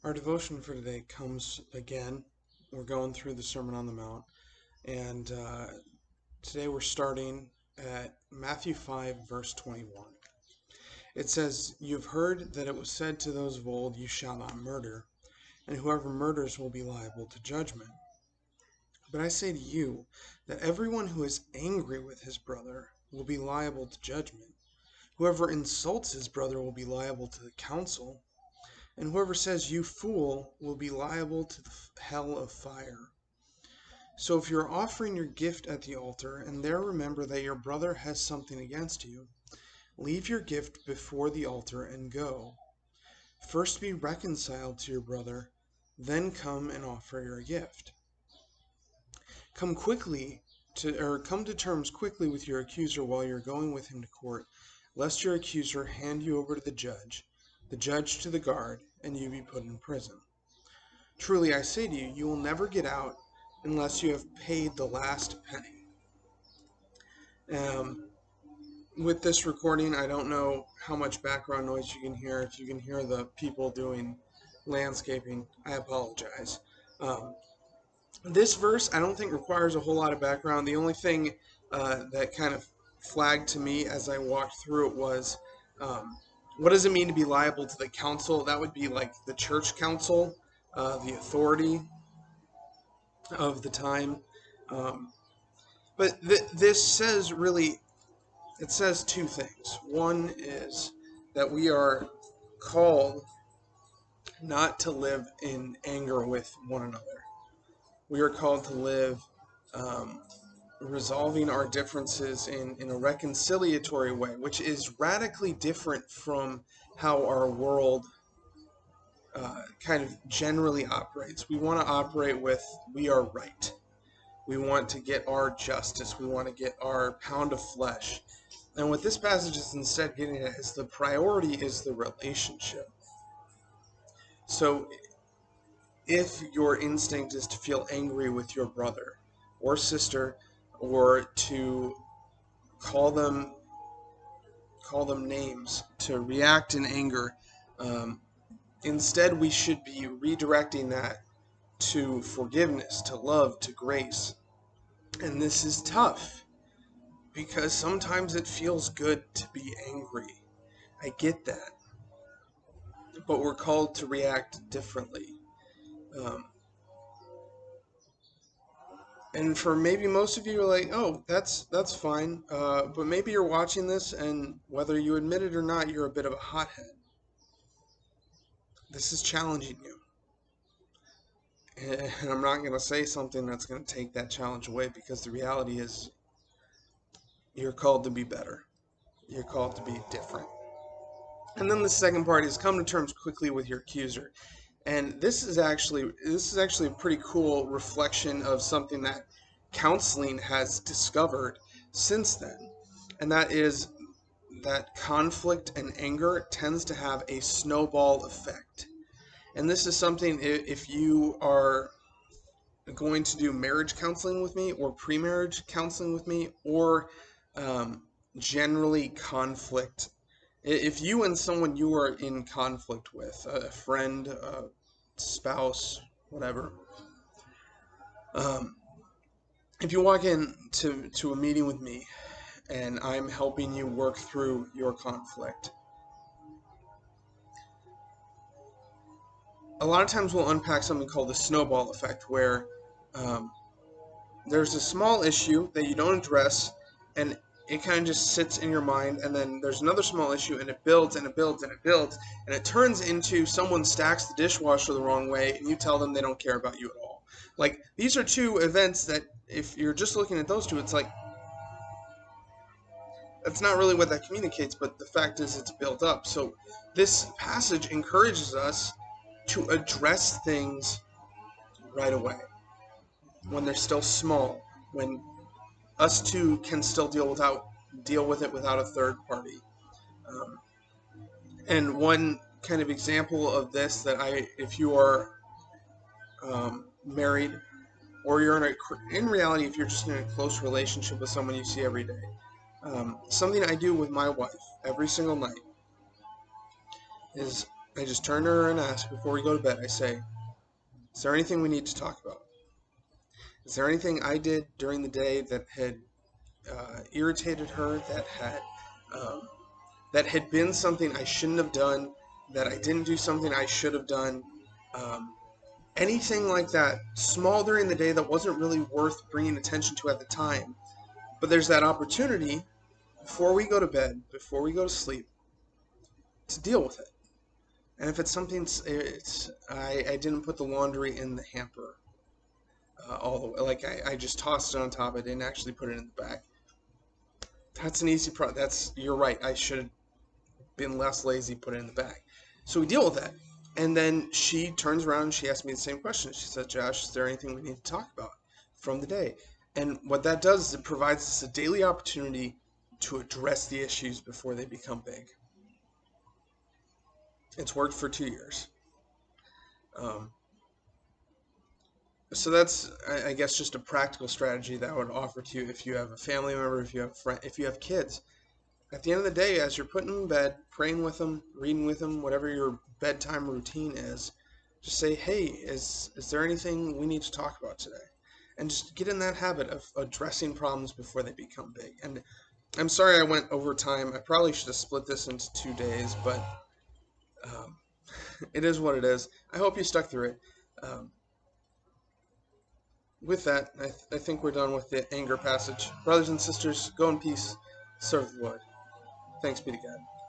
Our devotion for today comes again. We're going through the Sermon on the Mount, and today we're starting at Matthew 5, verse 21. It says, "You've heard that it was said to those of old, 'You shall not murder,' and whoever murders will be liable to judgment. But I say to you that everyone who is angry with his brother will be liable to judgment. Whoever insults his brother will be liable to the council. And whoever says, 'You fool,' will be liable to the hell of fire. So if you are offering your gift at the altar, and there remember that your brother has something against you, leave your gift before the altar and go. First be reconciled to your brother, then come and offer your gift. Come to terms quickly with your accuser while you're going with him to court, lest your accuser hand you over to the judge to the guard, and you be put in prison. Truly I say to you, you will never get out unless you have paid the last penny." With this recording, I don't know how much background noise you can hear. If you can hear the people doing landscaping, I apologize. This verse, I don't think requires a whole lot of background. The only thing that kind of flagged to me as I walked through it was, what does it mean to be liable to the council? That would be like the church council, the authority of the time. But this says it says two things. One is that we are called not to live in anger with one another. We are called to live resolving our differences in a reconciliatory way, which is radically different from how our world kind of generally operates. We want to operate with, we are right. We want to get our justice. We want to get our pound of flesh. And what this passage is instead getting at is the priority is the relationship. So if your instinct is to feel angry with your brother or sister, or to call them names, to react in anger, instead we should be redirecting that to forgiveness, to love, to grace. And this is tough, because sometimes it feels good to be angry. I get that. But we're called to react differently. And for maybe most of you are like, oh, that's fine. But maybe you're watching this, and whether you admit it or not, you're a bit of a hothead. This is challenging you. And I'm not going to say something that's going to take that challenge away, because the reality is you're called to be better. You're called to be different. And then the second part is come to terms quickly with your accuser. And this is actually a pretty cool reflection of something that counseling has discovered since then. And that is that conflict and anger tends to have a snowball effect. And this is something, if you are going to do marriage counseling with me, or pre-marriage counseling with me, or generally conflict, if you and someone you are in conflict with, a friend, a spouse, whatever, if you walk in to a meeting with me and I'm helping you work through your conflict, a lot of times we'll unpack something called the snowball effect, where there's a small issue that you don't address, and it kind of just sits in your mind, and then there's another small issue, and it builds and it builds and it builds, and it turns into someone stacks the dishwasher the wrong way, and you tell them they don't care about you at all. Like, these are two events that, if you're just looking at those two, it's like, that's not really what that communicates, but the fact is it's built up. So this passage encourages us to address things right away, when they're still small, when us two can still deal with it without a third party. And one kind of example of this if you are married, or you're in reality, if you're just in a close relationship with someone you see every day, something I do with my wife every single night is I just turn to her and ask before we go to bed. I say, "Is there anything we need to talk about? Is there anything I did during the day that had irritated her, um, that had been something I shouldn't have done, that I didn't do something I should have done, um, anything like that, small during the day that wasn't really worth bringing attention to at the time. But there's that opportunity before we go to bed, before we go to sleep, to deal with it. And if it's something, I didn't put the laundry in the hamper all the way, like I just tossed it on top. I didn't actually put it in the bag. That's an easy you're right. I should have been less lazy, put it in the bag. So we deal with that. And then she turns around and she asks me the same question. She said, "Josh, is there anything we need to talk about from the day?" And what that does is it provides us a daily opportunity to address the issues before they become big. It's worked for 2 years. Um, so that's, I guess, just a practical strategy that I would offer to you if you have a family member, if you have a friend, if you have kids. At the end of the day, as you're putting them in bed, praying with them, reading with them, whatever your bedtime routine is, just say, "Hey, is there anything we need to talk about today?" And just get in that habit of addressing problems before they become big. And I'm sorry I went over time. I probably should have split this into 2 days, but um, it is what it is. I hope you stuck through it. Um, with that, I think we're done with the anger passage. Brothers and sisters, go in peace. Serve the Lord. Thanks be to God.